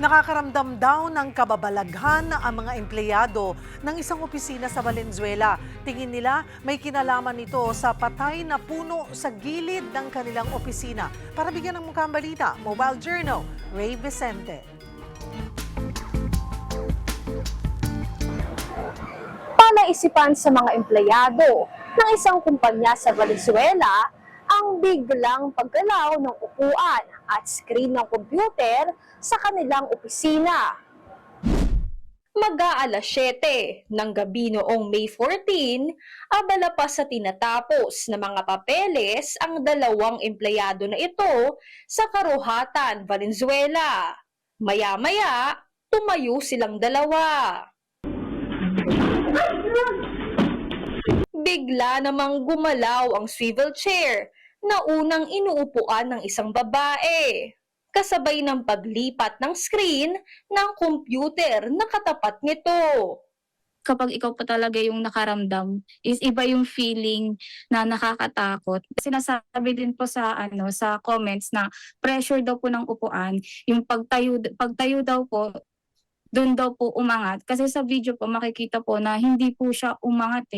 Nakakaramdam daw ng kababalaghan ang mga empleyado ng isang opisina sa Valenzuela. Tingin nila may kinalaman ito sa patay na puno sa gilid ng kanilang opisina. Para bigyan ng mukhang balita, Mobile Journal, Ray Vicente. Panaisipan sa mga empleyado ng isang kumpanya sa Valenzuela ang biglang paggalaw ng upuan at screen ng computer sa kanilang opisina. Mag-aalas 7 ng gabi noong May 14, abala pa sa tinatapos na mga papeles ang dalawang empleyado na ito sa Karuhatan, Valenzuela. Maya-maya, tumayo silang dalawa. Bigla namang gumalaw ang swivel chair na unang inuupuan ng isang babae, kasabay ng paglipat ng screen ng computer na katapat nito. Kapag ikaw pa talaga yung nakaramdam, is iba yung feeling na nakakatakot. Sinasabi din po sa comments na pressure daw po ng upuan, yung pagtayo daw po, doon daw po umangat. Kasi sa video po makikita po na hindi po siya umangat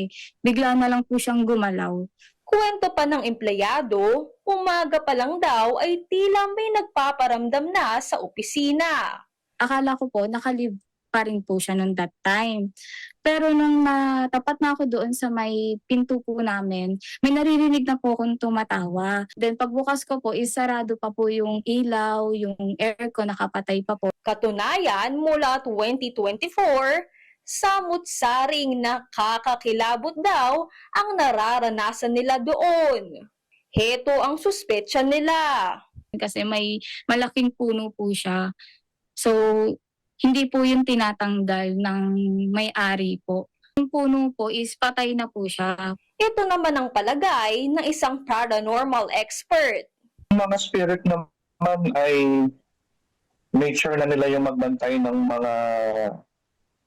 bigla na lang po siyang gumalaw. Kwento pa ng empleyado, umaga pa lang daw ay tila may nagpaparamdam na sa opisina. Akala ko po nakalib pa rin po siya noon that time. Pero nung natapat na ako doon sa may pinto po namin, may naririnig na po akong tumatawa. Then pagbukas ko po, sarado pa po yung ilaw, yung aircon nakapatay pa po. Katunayan, mula 2024, samut-saring nakakakilabot daw ang nararanasan nila doon. Heto ang suspetsya nila. Kasi may malaking puno po siya. So, hindi po yung tinatanggal ng may-ari po. Yung puno po is patay na po siya. Ito naman ang palagay ng isang paranormal expert. Yung mga spirit naman ay nature na nila yung magbantay ng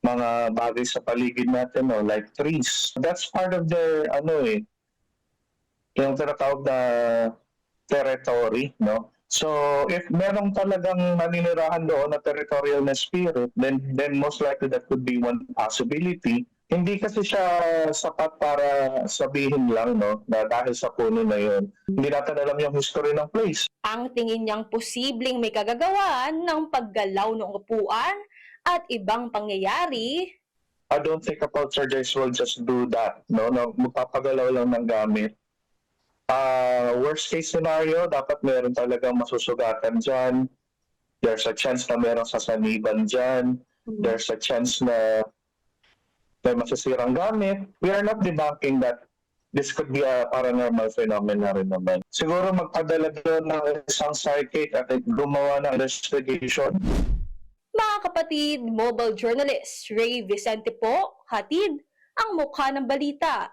mga bagay sa paligid natin, no? Like trees. That's part of their, yung tinatawag na territory, no? So, if merong talagang naninirahan doon na territorial na spirit, then most likely that could be one possibility. Hindi kasi siya sapat para sabihin lang, no, na dahil sa puno na yun. Hindi natin alam yung history ng place. Ang tingin niyang posibleng may kagagawan ng paggalaw ng upuan at ibang pangyayari. I don't think a poltergeist will just do that, no? Magpapagalaw lang ng gamit. Worst case scenario, dapat meron talagang masusugatan dyan. There's a chance na meron sasaniban dyan. There's a chance na may masisirang gamit. We are not debunking that this could be a paranormal phenomena rin naman. Siguro magpadala doon ng isang psychic at gumawa ng investigation. Mga kapatid, mobile journalist Ray Vicente po, hatid ang mukha ng balita.